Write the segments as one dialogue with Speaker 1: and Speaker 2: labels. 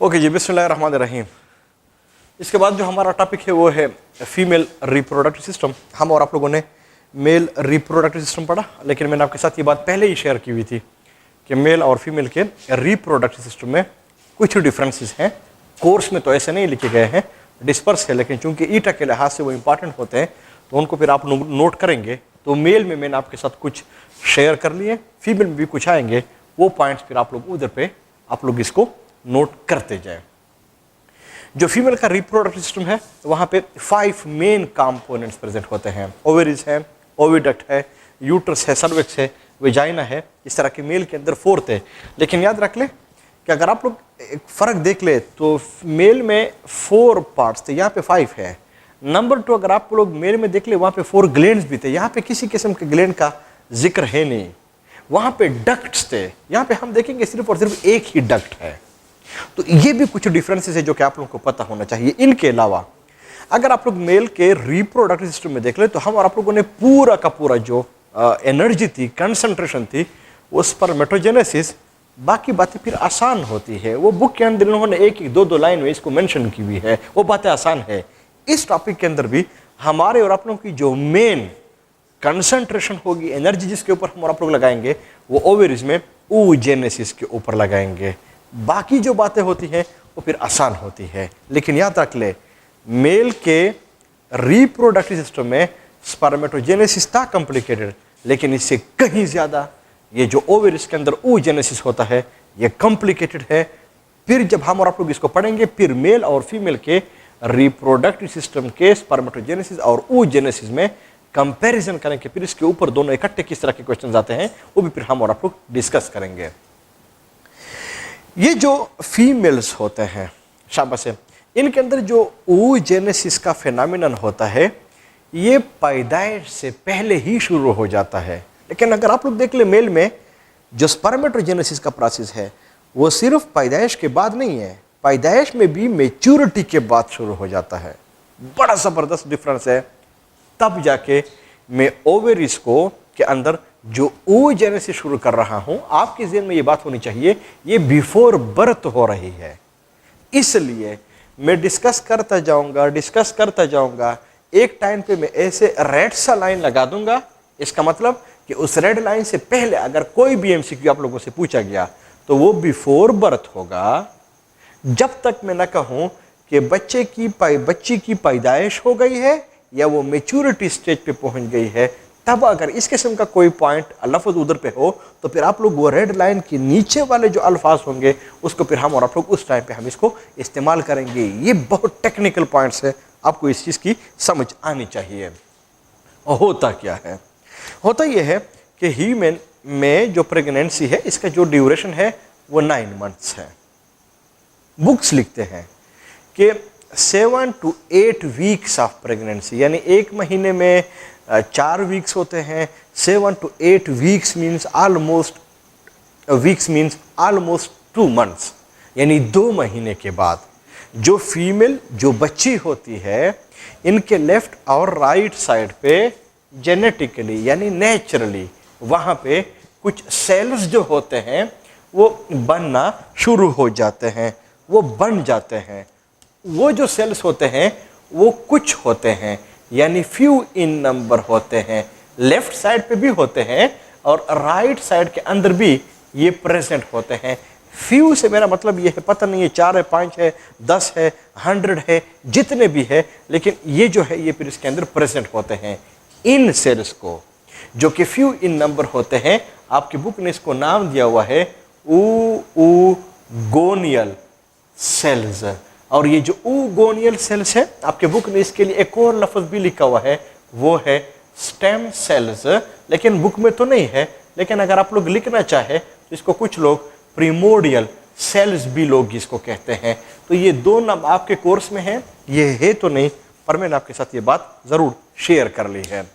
Speaker 1: Okay जी, बिस्मिल्लाहिर्रहमानिर्रहीम। इसके बाद जो हमारा टॉपिक है वो है फीमेल रिप्रोडक्टिव सिस्टम। हम और आप लोगों ने मेल रिप्रोडक्टिव सिस्टम पढ़ा, लेकिन मैंने आपके साथ ये बात पहले ही शेयर की हुई थी कि मेल और फीमेल के रिप्रोडक्टिव सिस्टम में कुछ डिफरेंसेस हैं। कोर्स में तो ऐसे नहीं लिखे गए हैं, डिस्पर्स है, लेकिन चूंकि ईटा के लिहाज से वो इंपॉर्टेंट होते हैं तो उनको फिर आप नोट करेंगे। तो मेल में मैंने आपके साथ कुछ शेयर कर लिए, फीमेल में भी कुछ आएंगे, वो पॉइंट्स फिर आप लोग उधर पे आप लोग इसको नोट करते जाए। जो फीमेल का रिप्रोडक्टिव सिस्टम है वहाँ पे 5 मेन कंपोनेंट्स प्रेजेंट होते हैं। ओवरीज है, ओविडक्ट है, यूट्रस है, सर्विक्स है, वेजाइना है। इस तरह के मेल के अंदर 4 है। लेकिन याद रख ले कि अगर आप लोग एक फ़र्क देख ले तो मेल में 4 पार्ट्स थे, यहाँ पे 5 है। नंबर 2, अगर आप लोग मेल में देख ले वहाँ पे 4 ग्लैंड्स भी थे, यहाँ पे किसी किस्म के ग्लैंड का जिक्र है नहीं। वहाँ पे डक्ट्स थे, यहाँ पे हम देखेंगे सिर्फ और सिर्फ एक ही डक्ट है। तो ये भी कुछ डिफरेंसेस है जो कि आप लोगों को पता होना चाहिए। इनके अलावा अगर आप लोग मेल के रिप्रोडक्टिव सिस्टम में देख ले तो हम और आप लोगों ने पूरा का पूरा जो एनर्जी थी, कंसंट्रेशन थी, उस पर मेट्रोजेनेसिस, बाकी बातें फिर आसान होती है। वो बुक के अंदर इन्होंने एक 2 लाइन में इसको मेंशन की हुई है, वो बातें आसान है। इस टॉपिक के अंदर भी हमारे और आप लोगों की जो मेन कंसंट्रेशन होगी, एनर्जी जिसके ऊपर हम और आप लोग लगाएंगे, वो ओवेरीज में oogenesis के ऊपर लगाएंगे। बाकी जो बातें होती हैं वो फिर आसान होती है। लेकिन याद रख ले, मेल के रिप्रोडक्टिव सिस्टम में स्पर्मेटोजेनेसिस था कॉम्प्लिकेटेड, लेकिन इससे कहीं ज़्यादा ये जो ओवेरीज के अंदर oogenesis होता है ये कॉम्प्लिकेटेड है। फिर जब हम और आप लोग इसको पढ़ेंगे, फिर मेल और फीमेल के रिप्रोडक्टिव सिस्टम के स्पर्मेटोजेनेसिस और oogenesis में कंपैरिजन करेंगे। फिर इसके ऊपर दोनों इकट्ठे किस तरह के क्वेश्चंस आते हैं वो भी फिर हम और आप लोग डिस्कस करेंगे। ये जो फीमेल्स होते हैं, शाबाश है, इनके अंदर जो oogenesis का फिनोमिनन होता है ये पैदाइश से पहले ही शुरू हो जाता है। लेकिन अगर आप लोग देख ले, मेल में जो स्पर्मेटोजेनेसिस का प्रोसेस है वो सिर्फ पैदाइश के बाद नहीं है, पैदाइश में भी मैच्योरिटी के बाद शुरू हो जाता है। बड़ा ज़बरदस्त डिफरेंस है। तब जाके मैं ओवेरीज को के अंदर जो oogenesis शुरू कर रहा हूं, आपके ज़हन में ये बात होनी चाहिए ये बिफोर बर्थ हो रही है। इसलिए मैं डिस्कस करता जाऊंगा। एक टाइम पे मैं ऐसे रेड सा लाइन लगा दूंगा। इसका मतलब कि उस रेड लाइन से पहले अगर कोई भी एमसीक्यू आप लोगों से पूछा गया तो वो बिफोर बर्थ होगा। जब तक मैं ना कहूं कि बच्ची की पैदाइश हो गई है या वो मैच्योरिटी स्टेज पे पहुंच गई है, तब अगर इस किस्म का कोई पॉइंट लफ्ज़ उधर पे हो तो फिर आप लोग वो रेड लाइन के नीचे वाले जो अल्फाज होंगे उसको फिर हम और आप लोग उस टाइम पे हम इसको इस्तेमाल करेंगे। ये बहुत टेक्निकल पॉइंट्स है, आपको इस चीज़ की समझ आनी चाहिए। होता क्या है? होता यह है कि ह्यूमन में जो प्रेगनेंसी है इसका जो ड्यूरेशन है वो 9 मंथ्स है। बुक्स लिखते हैं कि 7 to 8 वीक्स ऑफ प्रेगनेंसी, यानी 1 महीने में 4 वीक्स होते हैं। 7 to 8 weeks means almost 2 months, यानी 2 महीने के बाद जो फीमेल जो बच्ची होती है, इनके लेफ्ट और राइट साइड पे जेनेटिकली यानी नेचुरली वहाँ पे कुछ सेल्स जो होते हैं वो बनना शुरू हो जाते हैं, वो बन जाते हैं। वो जो सेल्स होते हैं वो कुछ होते हैं, यानी फ्यू इन नंबर होते हैं। लेफ्ट साइड पे भी होते हैं और राइट साइड के अंदर भी ये प्रेजेंट होते हैं। फ्यू से मेरा मतलब ये है, पता नहीं है 4 है, 5 है, 10 है, 100 है, जितने भी है, लेकिन ये जो है ये फिर इसके अंदर प्रेजेंट होते हैं। इन सेल्स को जो कि फ्यू इन नंबर होते हैं, आपकी बुक ने इसको नाम दिया हुआ है oogoneal सेल्स। और ये जो oogoneal सेल्स है, आपके बुक ने इसके लिए एक और लफ्ज़ भी लिखा हुआ है, वो है स्टेम सेल्स। लेकिन बुक में तो नहीं है, लेकिन अगर आप लोग लिखना चाहे तो इसको कुछ लोग प्रीमोर्डियल सेल्स भी लोग इसको कहते हैं। तो ये 2 नाम आपके कोर्स में है, ये है तो नहीं, पर मैंने आपके साथ ये बात ज़रूर शेयर कर ली है।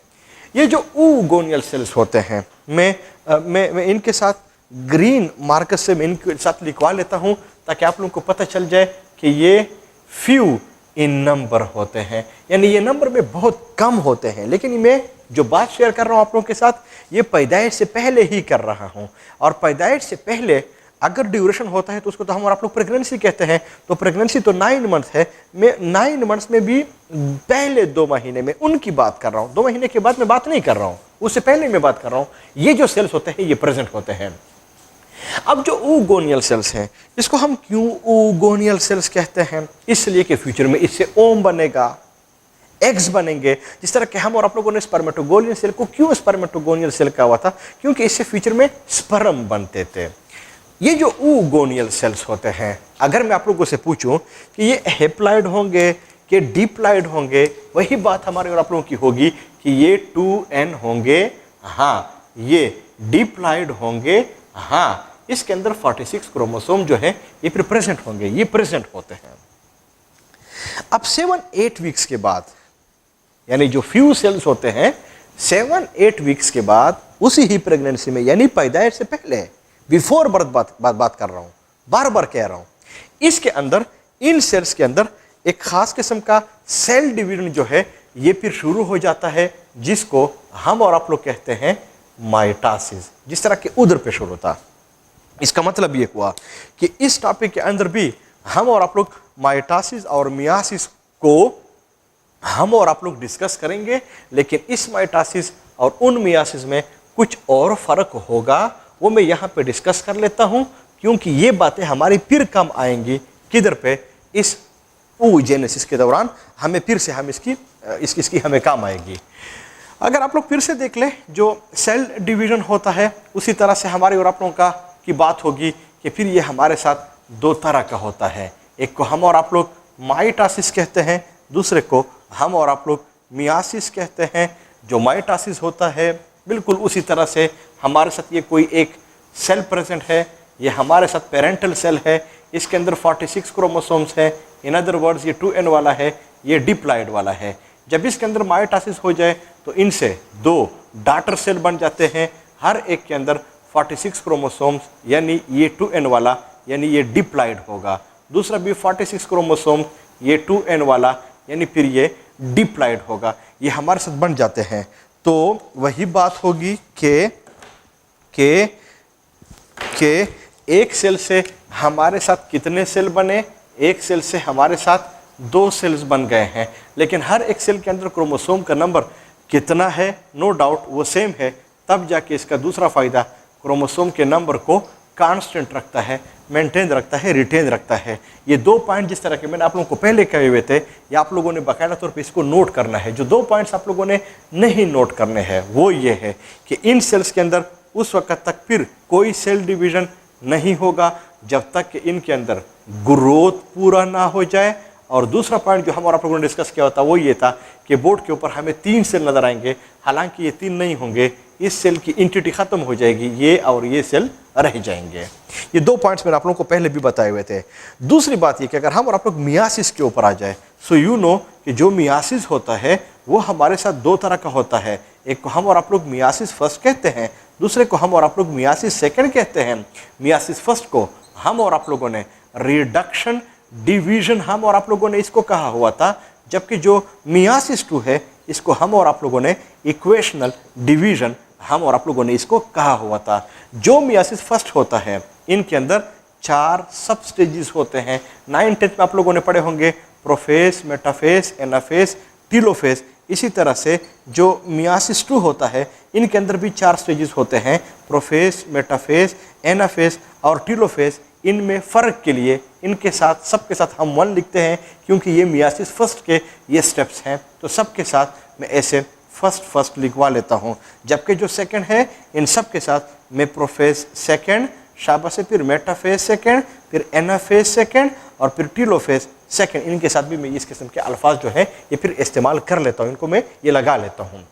Speaker 1: ये जो oogoneal सेल्स होते हैं, मैं इनके साथ ग्रीन मार्कर से मैं इनके साथ लिखवा लेता हूँ ताकि आप लोगों को पता चल जाए कि ये फ्यू इन नंबर होते हैं, यानी ये नंबर में बहुत कम होते हैं। लेकिन मैं जो बात शेयर कर रहा हूँ आप लोगों के साथ, ये पैदाइश से पहले ही कर रहा हूँ। और पैदाइश से पहले अगर ड्यूरेशन होता है तो उसको तो हम और आप लोग प्रेगनेंसी कहते हैं। तो प्रेगनेंसी तो 9 मंथ है, मैं 9 मंथ्स में भी पहले 2 महीने में उनकी बात कर रहा हूं, 2 महीने के बाद मैं बात नहीं कर रहा हूं, उससे पहले मैं बात कर रहा हूं। ये जो सेल्स होते हैं ये प्रेजेंट होते हैं। अब जो oogoneal सेल्स हैं, इसको हम क्यों oogoneal सेल्स कहते हैं? इसलिए कि फ्यूचर में इससे ओम बनेगा, एग्स बनेंगे। जिस तरह के हम और आप लोगों ने स्पर्मेटोगोनियल सेल को क्यों स्पर्मेटोगोनियल सेल कहा हुआ था? क्योंकि इससे फ्यूचर में स्पर्म बनते थे। ये जो oogoneal सेल्स होते हैं, अगर मैं आप लोगों से पूछूं कि ये हेप्लॉइड होंगे कि डिप्लॉइड होंगे, वही बात हमारे और आप लोगों की होगी कि ये 2n होंगे, हाँ, ये डिप्लॉइड होंगे, हाँ, इसके अंदर 46 क्रोमोसोम जो है ये प्रेजेंट होंगे, ये प्रेजेंट होते हैं। अब 7-8 वीक्स के बाद, यानी जो फ्यू सेल्स होते हैं 7-8 वीक्स के बाद, उसी ही प्रेगनेंसी में, यानी पैदाइश से पहले, बिफोर बर्थ बात कर रहा हूं, बार बार कह रहा हूं, इसके अंदर, इन सेल्स के अंदर एक खास किस्म का सेल डिवीजन जो है ये फिर शुरू हो जाता है, जिसको हम और आप लोग कहते हैं माइटोसिस। जिस तरह के उधर पे शुरू होता, इसका मतलब ये हुआ कि इस टॉपिक के अंदर भी हम और आप लोग माइटोसिस और मियासिस को हम और आप लोग डिस्कस करेंगे। लेकिन इस माइटोसिस और उन मियासिस में कुछ और फर्क होगा, वो मैं यहाँ पे डिस्कस कर लेता हूँ, क्योंकि ये बातें हमारी फिर काम आएंगी किधर पे, इस oogenesis के दौरान हमें फिर से हम इसकी हमें काम आएगी। अगर आप लोग फिर से देख लें, जो सेल डिवीजन होता है उसी तरह से हमारे और आप लोगों का की बात होगी कि फिर ये हमारे साथ 2 तरह का होता है। एक को हम और आप लोग माइटोसिस कहते हैं, दूसरे को हम और आप लोग मियासिस कहते हैं। जो माइटोसिस होता है बिल्कुल उसी तरह से हमारे साथ ये कोई एक सेल प्रेजेंट है, ये हमारे साथ पेरेंटल सेल है, इसके अंदर 46 क्रोमोसोम्स है। इन अदर वर्ड्स ये 2n वाला है, ये डिप्लॉइड वाला है। जब इसके अंदर माइटोसिस हो जाए तो इनसे 2 डॉटर सेल बन जाते हैं, हर एक के अंदर 46 क्रोमोसोम्स, यानी ये 2n वाला, यानी ये डिप्लॉइड होगा। दूसरा भी 46 क्रोमोसोम, ये 2n वाला, यानी फिर ये डिप्लॉइड होगा। ये हमारे साथ बन जाते हैं। तो वही बात होगी कि एक सेल से हमारे साथ कितने सेल बने? एक सेल से हमारे साथ 2 सेल्स बन गए हैं, लेकिन हर एक सेल के अंदर क्रोमोसोम का नंबर कितना है? नो डाउट वो सेम है। तब जाके इसका दूसरा फायदा, क्रोमोसोम के नंबर को कांस्टेंट रखता है, मेंटेन रखता है, रिटेन रखता है। ये 2 पॉइंट जिस तरह के मैंने आप लोगों को पहले कहे हुए थे, ये आप लोगों ने बाकायदा तौर पे इसको नोट करना है। जो 2 पॉइंट्स आप लोगों ने नहीं नोट करने हैं वो ये है कि इन सेल्स के अंदर उस वक्त तक फिर कोई सेल डिवीजन नहीं होगा जब तक कि इनके अंदर ग्रोथ पूरा ना हो जाए। और दूसरा पॉइंट जो हम और आप लोगों ने डिस्कस किया होता वो ये था कि बोर्ड के ऊपर हमें 3 सेल नजर आएंगे, हालांकि ये 3 नहीं होंगे, इस सेल की इंटिटी खत्म हो जाएगी, ये और ये सेल रह जाएंगे। ये 2 पॉइंट्स मैंने आप लोगों को पहले भी बताए हुए थे। दूसरी बात ये कि अगर हम और आप लोग मियासिस के ऊपर आ जाए, सो यू नो कि जो मियासिस होता है वो हमारे साथ 2 तरह का होता है। एक को हम और आप लोग मियासिस फर्स्ट कहते हैं, दूसरे को हम और आप लोग मियासिस सेकंड कहते हैं। मियासिस फर्स्ट को हम और आप लोगों ने रिडक्शन डिवीजन हम और आप लोगों ने इसको कहा हुआ था, जबकि जो मियासिस 2 है इसको हम और आप लोगों ने इक्वेशनल डिवीजन हम और आप लोगों ने इसको कहा हुआ था। जो मियासिस फर्स्ट होता है इनके अंदर 4 सब स्टेजेस होते हैं। 9th-10th में आप लोगों ने पढ़े होंगे, प्रोफेस, मेटाफेस, एनाफेस, टीलोफेस। इसी तरह से जो मियासिस 2 होता है इनके अंदर भी 4 स्टेजेस होते हैं, प्रोफेस, मेटाफेस, एनाफेस और टीलोफेस। इनमें फ़र्क के लिए इनके साथ सबके साथ हम 1 लिखते हैं, क्योंकि ये मियासिस फर्स्ट के ये स्टेप्स हैं। तो सबके साथ मैं ऐसे फर्स्ट लिखवा लेता हूँ, जबकि जो सेकंड है इन सब के साथ मैं प्रोफेस सेकंड, शाबाश से, फिर मेटाफेस सेकंड, फिर एनाफेस सेकंड और फिर टीलोफेस सेकंड। इनके साथ भी मैं इस किस्म के अल्फाज जो है ये फिर इस्तेमाल कर लेता हूँ, इनको मैं ये लगा लेता हूँ।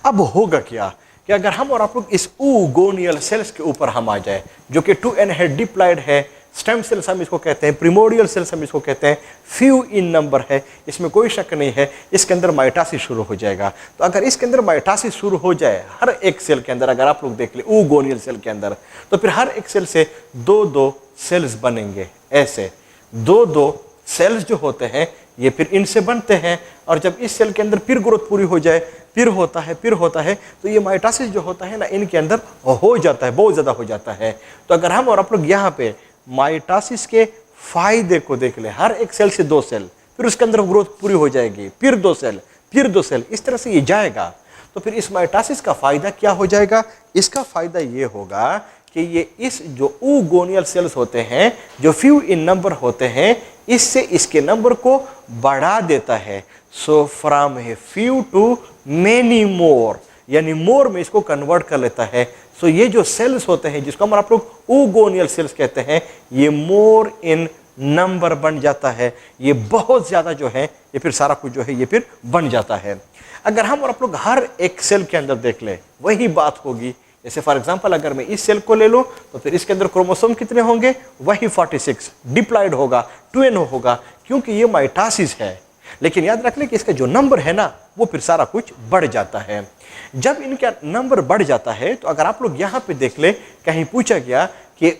Speaker 1: अब होगा क्या कि अगर हम और आप लोग इस oogoneal सेल्स के ऊपर हम आ जाए, जो कि 2n है, डिप्लॉइड है, स्टेम सेल्स हम इसको कहते हैं, प्रिमोडियल सेल्स हम इसको कहते हैं, फ्यू इन नंबर है, इसमें कोई शक नहीं है, इसके अंदर माइटोसिस शुरू हो जाएगा। तो अगर इसके अंदर माइटोसिस शुरू हो जाए हर एक सेल के अंदर, अगर आप लोग देख ले oogoneal सेल के अंदर, तो फिर हर एक सेल से 2-2 सेल्स बनेंगे। ऐसे 2-2 सेल्स जो होते हैं ये फिर इनसे बनते हैं, और जब इस सेल के अंदर फिर ग्रोथ पूरी हो जाए, फिर होता है, तो ये माइटोसिस जो होता है ना, इनके अंदर हो जाता है, बहुत ज़्यादा हो जाता है। तो अगर हम और आप लोग यहाँ पे माइटोसिस के फायदे को देख ले, हर एक सेल से 2 सेल, फिर उसके अंदर ग्रोथ पूरी हो जाएगी, फिर 2 सेल, फिर 2 सेल, इस तरह से ये जाएगा। तो फिर इस माइटोसिस का फायदा क्या हो जाएगा? इसका फायदा ये होगा कि ये इस जो oogoneal सेल्स होते हैं, जो फ्यू इन नंबर होते हैं, इससे इसके नंबर को बढ़ा देता है। So from a few to many more, यानी मोर में इसको कन्वर्ट कर लेता है। सो ये जो सेल्स होते हैं, जिसको हम आप लोग oogoneal सेल्स कहते हैं, ये मोर इन नंबर बन जाता है। ये बहुत ज्यादा जो है, ये फिर सारा कुछ जो है ये फिर बन जाता है। अगर हम और आप लोग हर एक सेल के अंदर देख ले, वही बात होगी। जैसे फॉर एग्जांपल अगर मैं इस सेल को ले लूं, तो फिर इसके अंदर क्रोमोसोम कितने होंगे? वही 46, डिप्लॉयड होगा, 2n होगा, क्योंकि ये माइटोसिस है। लेकिन याद रख ले कि इसका जो नंबर है ना, वो फिर सारा कुछ बढ़ जाता है। जब इनका नंबर बढ़ जाता है, तो अगर आप लोग यहाँ पे देख ले, कहीं पूछा गया कि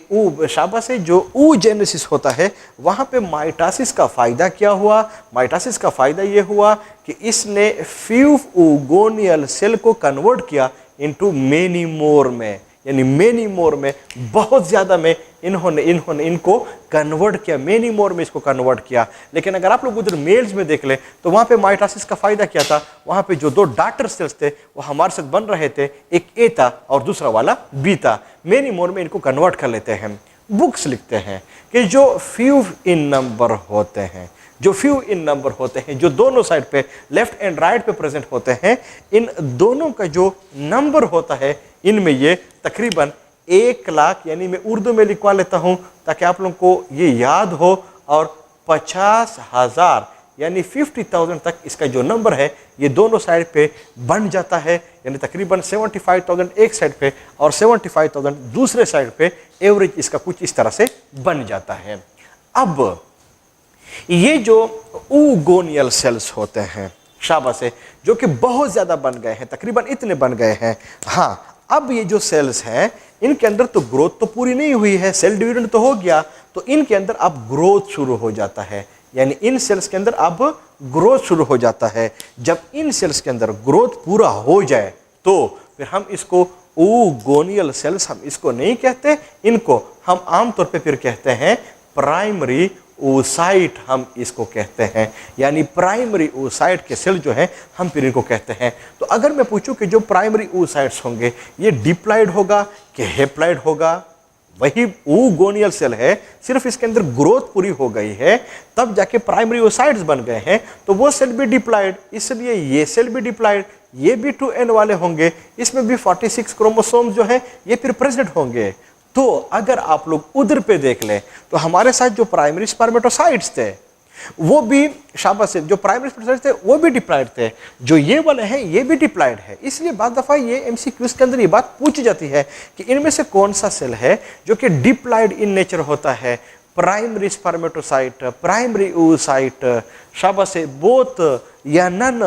Speaker 1: शाबाश है, जो oogenesis होता है, वहाँ पे माइटोसिस का फायदा क्या हुआ? माइटोसिस का फायदा ये हुआ कि इसने फ्यू oogoneal सेल को कन्वर्ट किया इनटू मेनी मोर में, यानी मेनी मोर में, बहुत ज्यादा में इन्होंने इनको कन्वर्ट किया, मेनी मोर में इसको कन्वर्ट किया। लेकिन अगर आप लोग उधर मेल्स में देख ले, तो वहां पे माइटोसिस का फायदा क्या था? वहां पे जो 2 डॉटर सेल्स थे वो हमारे साथ बन रहे थे, एक ए था और दूसरा वाला बी था। मेनी मोर में इनको कन्वर्ट कर लेते हैं। बुक्स लिखते हैं कि जो फ्यू इन नंबर होते हैं, जो फ्यू इन नंबर होते हैं, जो दोनों साइड पे लेफ्ट एंड राइट पे प्रेजेंट होते हैं, इन दोनों का जो नंबर होता है, इनमें ये तकरीबन 1 लाख, यानी मैं उर्दू में लिखवा लेता हूं ताकि आप लोगों को ये याद हो, और 50,000 यानी 50,000 तक इसका जो नंबर है, ये दोनों साइड पे बन जाता है। यानी तकरीबन 75,000 एक साइड पे और 75,000 दूसरे साइड पे, एवरेज इसका कुछ इस तरह से बन जाता है। अब ये जो oogoneal सेल्स होते हैं, शाबाश है, जो कि बहुत ज्यादा बन गए हैं, तकरीबन इतने बन गए हैं। हाँ, अब ये जो सेल्स हैं, इनके अंदर तो ग्रोथ तो पूरी नहीं हुई है, सेल डिवीजन तो हो गया, तो इनके अंदर अब ग्रोथ शुरू हो जाता है। यानी इन सेल्स के अंदर अब ग्रोथ शुरू हो जाता है। जब इन सेल्स के अंदर ग्रोथ पूरा हो जाए, तो फिर हम इसको oogoneal सेल्स, हम इसको नहीं कहते, इनको हम आमतौर पे फिर कहते हैं प्राइमरी oocyte, हम इसको कहते हैं। यानी प्राइमरी oocyte के सेल जो है, हम फिर इनको कहते हैं। तो अगर मैं पूछूं कि जो प्राइमरी oocytes होंगे, ये डिप्लॉयड होगा कि हेप्लॉयड होगा? वही oogoneal सेल है, सिर्फ इसके अंदर ग्रोथ पूरी हो गई है, तब जाके प्राइमरी oocytes बन गए हैं, तो वो सेल भी डिप्लॉयड, इसलिए ये सेल भी डिप्लॉयड, ये भी 2n वाले होंगे, इसमें भी 46 क्रोमोसोम्स जो है ये फिर प्रेजेंट होंगे। तो अगर आप लोग उधर पे देख लें, तो हमारे साथ जो प्राइमरी स्पर्मेटोसाइट्स थे, वो भी शाबाश से, जो प्राइमरी स्पर्मेटोसाइट्स थे वो भी डिप्लॉयड थे, जो ये वाले हैं ये भी डिप्लॉयड है। इसलिए बाद दफा ये एमसीक्यूज के अंदर ये बात पूछी जाती है कि इनमें से कौन सा सेल है जो कि डिप्लॉयड इन नेचर होता है? प्राइमरी स्पर्मेटोसाइट, प्राइमरी oocyte, शाबाश से, बोथ या नन,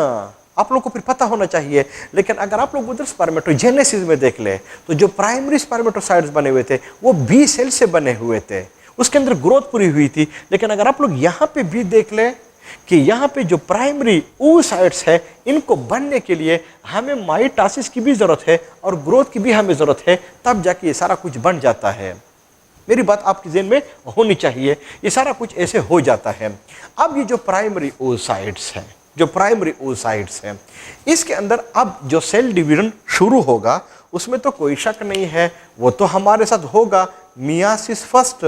Speaker 1: आप लोग को फिर पता होना चाहिए। लेकिन अगर आप लोग उधर स्पर्मेटोजेनेसिस में देख ले, तो जो प्राइमरी स्पर्मेटोसाइट्स बने हुए थे वो बी सेल से बने हुए थे, उसके अंदर ग्रोथ पूरी हुई थी। लेकिन अगर आप लोग यहाँ पे भी देख ले कि यहाँ पे जो प्राइमरी oocytes है, इनको बनने के लिए हमें माइटोसिस की भी जरूरत है और ग्रोथ की भी हमें जरूरत है, तब जाके ये सारा कुछ बन जाता है। मेरी बात आपके ज़हन में होनी चाहिए, ये सारा कुछ ऐसे हो जाता है। अब ये जो प्राइमरी oocytes हैं, जो प्राइमरी oocytes हैं, इसके अंदर अब जो सेल डिवीजन शुरू होगा, उसमें तो कोई शक नहीं है, वो तो हमारे साथ होगा मियासिस फर्स्ट।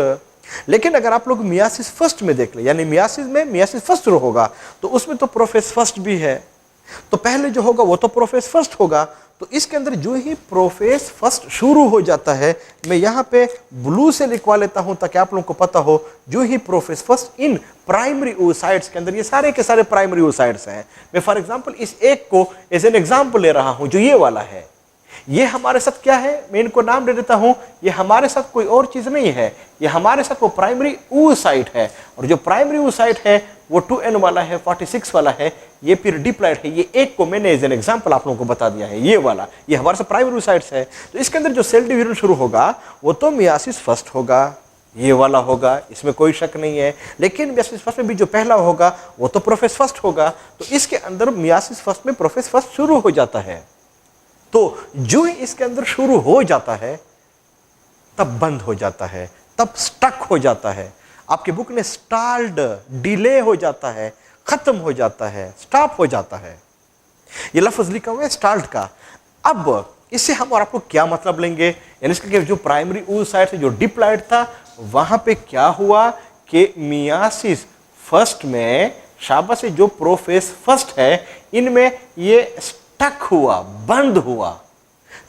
Speaker 1: लेकिन अगर आप लोग मियासिस फर्स्ट में देख ले, यानी मियासिस में मियासिस फर्स्ट जो होगा, तो उसमें तो प्रोफेस फर्स्ट भी है, तो पहले जो होगा वो तो प्रोफेस फर्स्ट होगा। तो इसके अंदर जो ही प्रोफेस फर्स्ट शुरू हो जाता है, मैं यहाँ पे ब्लू से लिखवा लेता हूँ ताकि आप लोगों को पता हो, जो ही prophase first in primary oocytes के अंदर, ये सारे के सारे प्राइमरी oocytes हैं। मैं फॉर एग्जांपल इस एक को एज एन एग्जांपल ले रहा हूँ, जो ये वाला है, ये हमारे साथ क्या है, मैं इनको नाम दे देता हूं, ये हमारे साथ कोई और चीज नहीं है, ये हमारे साथ वो प्राइमरी oocyte है। और जो प्राइमरी oocyte है वो 2n वाला है, 46 वाला है, ये फिर डिप्लॉयड है। ये एक को मैंने एज एन एग्जांपल आप लोगों को बता दिया है, ये वाला, ये हमारे साथ प्राइमरी oocytes है। तो इसके अंदर जो सेल डिवीजन शुरू होगा वो तो मियासिस फर्स्ट होगा, ये वाला होगा, इसमें कोई शक नहीं है। लेकिन मियासिस फर्स्ट में भी जो पहला होगा वो तो प्रोफेस फर्स्ट होगा, तो इसके अंदर मियासिस फर्स्ट में प्रोफेस फर्स्ट शुरू हो जाता है। तो जो ही इसके अंदर शुरू हो जाता है तब बंद हो जाता है, तब स्टक हो जाता है। आपके बुक ने स्टाल्ड, डिले हो जाता है, खत्म हो जाता है, स्टॉप हो जाता है। ये लफ्ज लिखा हुआ है स्टाल्ड का। अब इससे हम और आपको क्या मतलब लेंगे, यानी इसका जो प्राइमरी oocyte से जो डिप्लॉइड था वहां पे क्या हुआ कि मियासिस फर्स्ट में शाबा से जो प्रोफेस फर्स्ट है इनमें ये स्टक हुआ, बंद हुआ,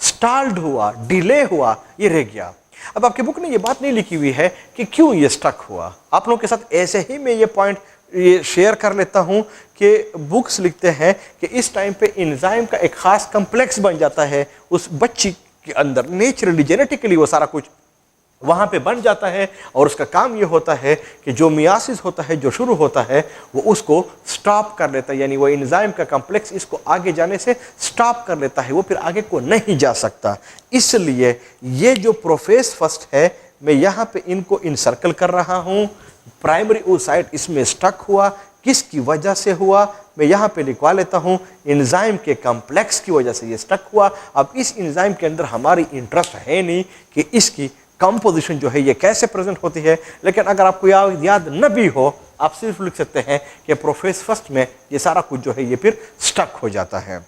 Speaker 1: स्टाल्ड हुआ, डिले हुआ, ये रह गया। अब आपके बुक ने ये बात नहीं लिखी हुई है कि क्यों ये स्टक हुआ। आप लोगों के साथ ऐसे ही मैं ये पॉइंट ये शेयर कर लेता हूं कि बुक्स लिखते हैं कि इस टाइम पे एंजाइम का एक खास कम्प्लेक्स बन जाता है उस बच्ची के अंदर, नेचुरली जेनेटिकली वो सारा कुछ वहां पे बन जाता है, और उसका काम ये होता है कि जो मियासिस होता है, जो शुरू होता है, वो उसको स्टॉप कर लेता है, यानी वो एंजाइम का कम्प्लेक्स इसको आगे जाने से स्टॉप कर लेता है, वो फिर आगे को नहीं जा सकता। इसलिए ये जो प्रोफेस फर्स्ट है मैं यहाँ पे इनको इनसर्कल कर रहा हूँ। प्राइमरी oocyte इसमें स्टक हुआ, किसकी वजह से हुआ मैं यहाँ पे लिखवा लेता हूँ, एंजाइम के कम्प्लेक्स की वजह से ये स्टक हुआ। अब इस एंजाइम के अंदर हमारी इंटरेस्ट है नहीं कि इसकी कंपोजिशन जो है ये कैसे प्रेजेंट होती है, लेकिन अगर आपको याद न भी हो आप सिर्फ लिख सकते हैं कि प्रोफेस फर्स्ट में ये सारा कुछ जो है ये फिर स्टक हो जाता है।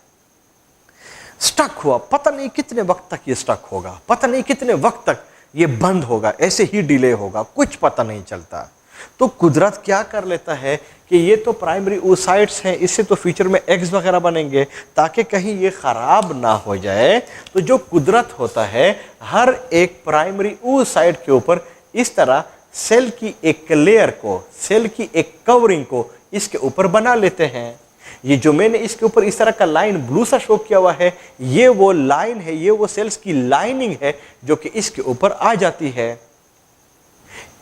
Speaker 1: स्टक हुआ, पता नहीं कितने वक्त तक ये स्टक होगा, पता नहीं कितने वक्त तक ये बंद होगा, ऐसे ही डिले होगा, कुछ पता नहीं चलता। तो कुदरत क्या कर लेता है कि ये तो प्राइमरी oocytes हैं, इससे तो फ्यूचर में एग्स वगैरह बनेंगे, ताकि कहीं ये ख़राब ना हो जाए। तो जो कुदरत होता है हर एक प्राइमरी oocyte के ऊपर इस तरह सेल की एक लेयर को, सेल की एक कवरिंग को इसके ऊपर बना लेते हैं। ये जो मैंने इसके ऊपर इस तरह का लाइन ब्लू सा शो किया हुआ है, ये वो लाइन है, ये वो सेल्स की लाइनिंग है जो कि इसके ऊपर आ जाती है।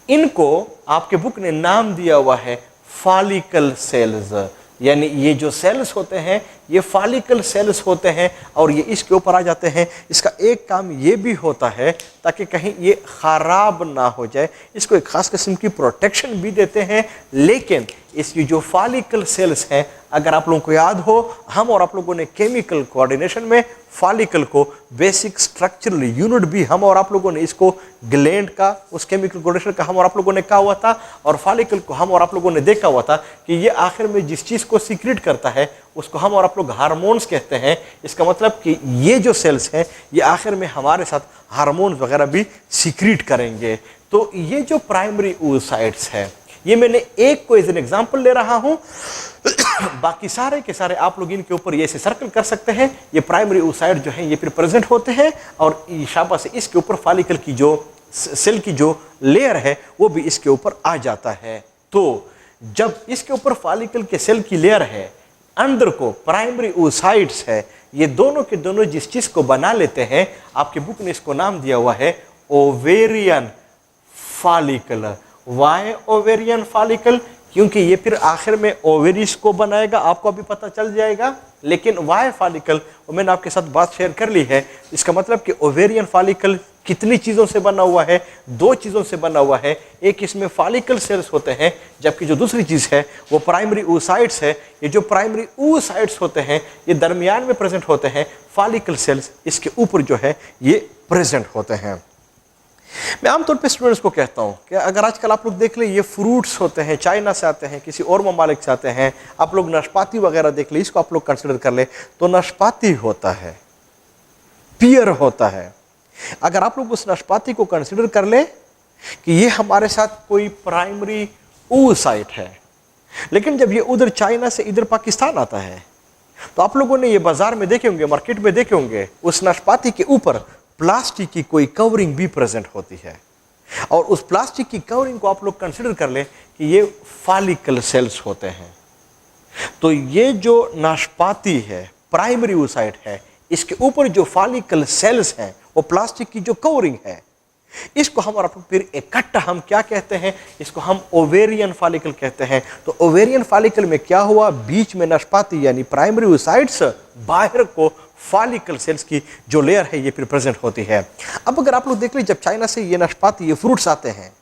Speaker 1: इनको आपके बुक ने नाम दिया हुआ है फॉलिकल सेल्स, यानी ये जो सेल्स होते हैं ये फॉलिकल सेल्स होते हैं और ये इसके ऊपर आ जाते हैं। इसका एक काम ये भी होता है ताकि कहीं ये ख़राब ना हो जाए, इसको एक ख़ास किस्म की प्रोटेक्शन भी देते हैं। लेकिन इसकी जो फॉलिकल सेल्स हैं, अगर आप लोगों को याद हो, हम और आप लोगों ने केमिकल कोऑर्डिनेशन में फॉलिकल को बेसिक स्ट्रक्चरल यूनिट भी हम और आप लोगों ने इसको ग्लैंड का, उस केमिकल कोऑर्डिनेशन का हम और आप लोगों ने कहा हुआ था, और फॉलिकल को हम और आप लोगों ने देखा हुआ था कि ये आखिर में जिस चीज़ को सीक्रेट करता है उसको हम और आप लोग हार्मोन्स कहते हैं। इसका मतलब कि ये जो सेल्स हैं ये आखिर में हमारे साथ हार्मोन्स वगैरह भी सीक्रेट करेंगे। तो ये जो प्राइमरी oocytes है, ये मैंने एक को एज एन एग्जांपल ले रहा हूं, बाकी सारे के सारे आप लोग इनके ऊपर ये ऐसे सर्कल कर सकते हैं। ये प्राइमरी oocyte जो है ये फिर प्रेजेंट होते हैं और शाबा से इसके ऊपर फॉलिकल की जो सेल की जो लेयर है वो भी इसके ऊपर आ जाता है। तो जब इसके ऊपर फॉलिकल के सेल की लेयर है, अंदर को प्राइमरी oocytes है, ये दोनों के दोनों जिस चीज को बना लेते हैं, आपके बुक ने इसको नाम दिया हुआ है ovarian follicle. Why ovarian follicle? क्योंकि ये फिर आखिर में ओवेरिस को बनाएगा, आपको अभी पता चल जाएगा। लेकिन वाई फॉलिकल, वो मैंने आपके साथ बात शेयर कर ली है। इसका मतलब कि ओवेरियन फॉलिकल कितनी चीज़ों से बना हुआ है? दो चीज़ों से बना हुआ है। एक इसमें फॉलिकल सेल्स होते हैं, जबकि जो दूसरी चीज़ है वो प्राइमरी oocytes है। ये जो प्राइमरी oocytes होते हैं ये दरमियान में प्रेजेंट होते हैं, फॉलिकल सेल्स इसके ऊपर जो है ये प्रेजेंट होते हैं। मैं आमतौर पे स्टूडेंट्स को कहता हूँ कि अगर आजकल आप लोग देख ले, ये फ्रूट्स होते हैं, चाइना से आते हैं, किसी और ममालिक से आते हैं, आप लोग नाशपाती वगैरह देख ले, इसको आप लोग कंसिडर कर ले, तो नाशपाती होता है, पियर होता है। अगर आप लोग उस नाशपाती को कंसिडर कर ले कि ये हमारे साथ कोई प्राइमरी oocyte है, लेकिन जब ये उधर चाइना से इधर पाकिस्तान आता है तो आप लोगों ने ये बाजार में देखे होंगे, मार्केट में देखे होंगे, उस नाशपाती के ऊपर प्लास्टिक की कोई कवरिंग भी प्रेजेंट होती है। और उस प्लास्टिक की कवरिंग को आप लोग कंसिडर कर ले कि ये फॉलिकल सेल्स होते हैं। तो ये जो नाशपाती है, प्राइमरी oocyte है, इसके ऊपर जो फॉलिकल सेल्स हैं, वो प्लास्टिक की जो कवरिंग है, इसको हम और फिर इकट्ठा हम क्या कहते हैं? इसको हम ओवेरियन फॉलिकल कहते हैं। तो ओवेरियन फॉलिकल में क्या हुआ? बीच में नाशपाती यानी प्राइमरी oocytes, बाहर को फॉलिकल सेल्स की जो लेयर है ये फिर प्रेजेंट होती है। अब अगर आप लोग देख लीजिए, जब चाइना से ये नाशपाती, ये फ्रूट्स आते हैं,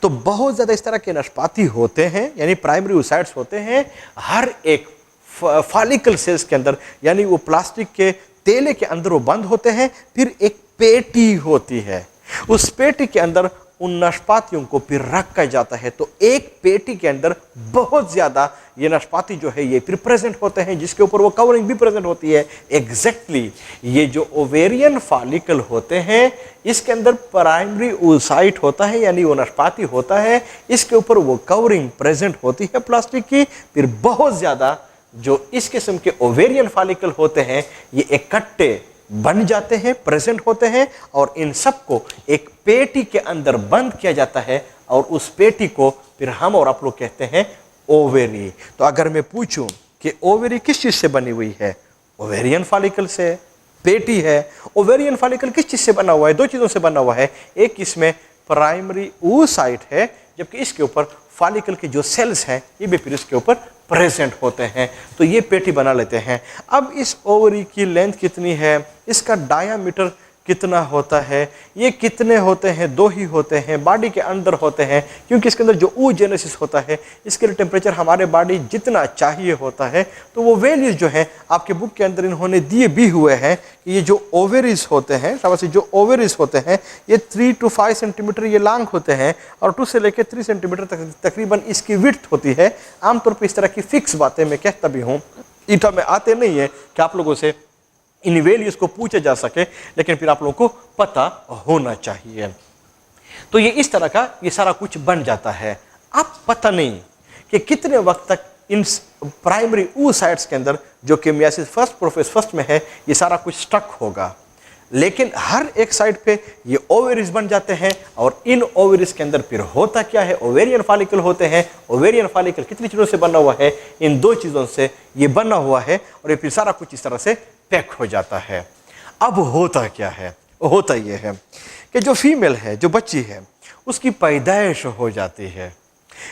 Speaker 1: तो बहुत ज़्यादा इस तरह के नाशपाती होते हैं, यानी प्राइमरी oocytes होते हैं हर एक फॉलिकल सेल्स के अंदर, यानी वो प्लास्टिक के तेले के अंदर वो बंद होते हैं। फिर एक पेटी होती है, उस पेटी के अंदर उन नाशपातियों को फिर रखा जाता है। तो एक पेटी के अंदर बहुत ज़्यादा ये नाशपाती जो है ये फिर प्रेजेंट होते हैं, जिसके ऊपर वो कवरिंग भी प्रेजेंट होती है। एग्जैक्टली ये जो ओवेरियन फॉलिकल होते हैं, इसके अंदर प्राइमरी oocyte होता है, यानी वो नाशपाती होता है, इसके ऊपर वो कवरिंग प्रेजेंट होती है प्लास्टिक की। फिर बहुत ज़्यादा जो इस किस्म के ओवेरियन फॉलिकल होते हैं ये इकट्ठे बन जाते हैं, प्रेजेंट होते हैं, और इन सबको एक पेटी के अंदर बंद किया जाता है, और उस पेटी को फिर हम और आप लोग कहते हैं ओवेरी। तो अगर मैं पूछूं कि ओवेरी किस चीज से बनी हुई है, ओवेरियन फॉलिकल से। पेटी है, ओवेरियन फॉलिकल किस चीज से बना हुआ है, दो चीजों से बना हुआ है। एक इसमें प्राइमरी oocyte है, जबकि इसके ऊपर फॉलिकल के जो सेल्स हैं ये भी फिर इसके ऊपर प्रेजेंट होते हैं। तो ये पेटी बना लेते हैं। अब इस ओवरी की लेंथ कितनी है, इसका डायामीटर कितना होता है, ये कितने होते हैं, दो ही होते हैं, बॉडी के अंदर होते हैं, क्योंकि इसके अंदर जो oogenesis होता है इसके लिए टेम्परेचर हमारे बॉडी जितना चाहिए होता है। तो वो वैल्यूज जो है आपके बुक के अंदर इन्होंने दिए भी हुए हैं कि ये जो ओवेरीज होते हैं, शाबाश, जो ओवेरीज होते हैं ये 3 to 5 सेंटीमीटर ये लॉन्ग होते हैं, और 2 से लेकर 3 सेंटीमीटर तक तकरीबन इसकी विड्थ होती है। आमतौर पर इस तरह की फिक्स बातें मैं कहता भी हूँ, ईटा में आते नहीं है कि आप लोगों से इन वैल्यूज को पूछा जा सके, लेकिन फिर आप लोगों को पता होना चाहिए। तो ये इस तरह का ये सारा कुछ बन जाता है। अब पता नहीं कि कितने वक्त तक इन प्राइमरी oocytes के अंदर जो कि मियासिस फर्स्ट प्रोफेस फर्स्ट में है ये सारा कुछ स्टक होगा, लेकिन हर एक साइड पे ये ओवेरीज बन जाते हैं, और इन ओवेरीज के अंदर फिर होता क्या है, ओवेरियन फॉलिकल होते हैं। ओवेरियन फॉलिकल कितनी चीज़ों से बना हुआ है, इन दो चीज़ों से ये बना हुआ है, और ये फिर सारा कुछ इस तरह से पैक हो जाता है। अब होता क्या है, होता ये है कि जो फीमेल है, जो बच्ची है, उसकी पैदाइश हो जाती है।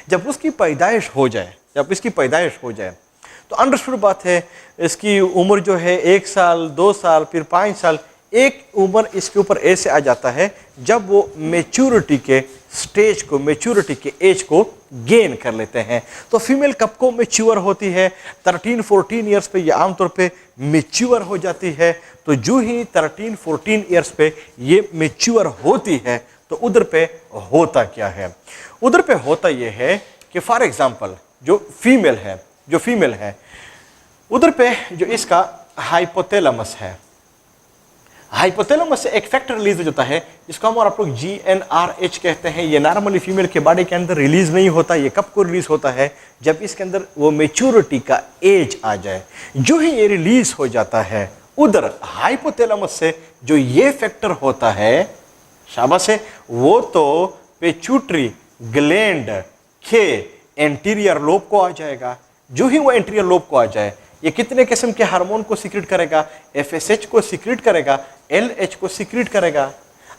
Speaker 1: जब उसकी पैदाइश हो जाए, जब इसकी पैदाइश हो जाए तो अंडरस्टूड बात है, इसकी उम्र जो है 1 साल, 2 साल, फिर 5 साल, एक उम्र इसके ऊपर ऐसे आ जाता है जब वो मेच्योरिटी के स्टेज को, मेच्योरिटी के एज को गेन कर लेते हैं। तो फीमेल कब को मेच्योर होती है, 13-14 ईयर्स पे ये आमतौर पे मेच्योर हो जाती है। तो जो ही 13-14 ईयर्स पे ये मेच्योर होती है तो उधर पे होता क्या है, उधर पे होता ये है कि फॉर एग्जांपल जो फीमेल है उधर पे जो इसका हाइपोथैलेमस है, हाइपोथैलेमस से एक फैक्टर रिलीज हो जाता है जिसको हम और आप लोग GnRH कहते हैं। ये नॉर्मली फीमेल के बॉडी के अंदर रिलीज नहीं होता। ये कब को रिलीज होता है, जब इसके अंदर वो मेच्योरिटी का एज आ जाए। जो ही ये रिलीज हो जाता है उधर हाइपोथैलेमस से जो ये फैक्टर होता है, शाबाश है, वो तो पिट्यूटरी ग्लैंड के एंटीरियर लोब को आ जाएगा। जो ही वो एंटीरियर लोब को आ जाए, ये कितने किस्म के हार्मोन को सीक्रेट करेगा, FSH को सीक्रेट करेगा, LH को सीक्रेट करेगा।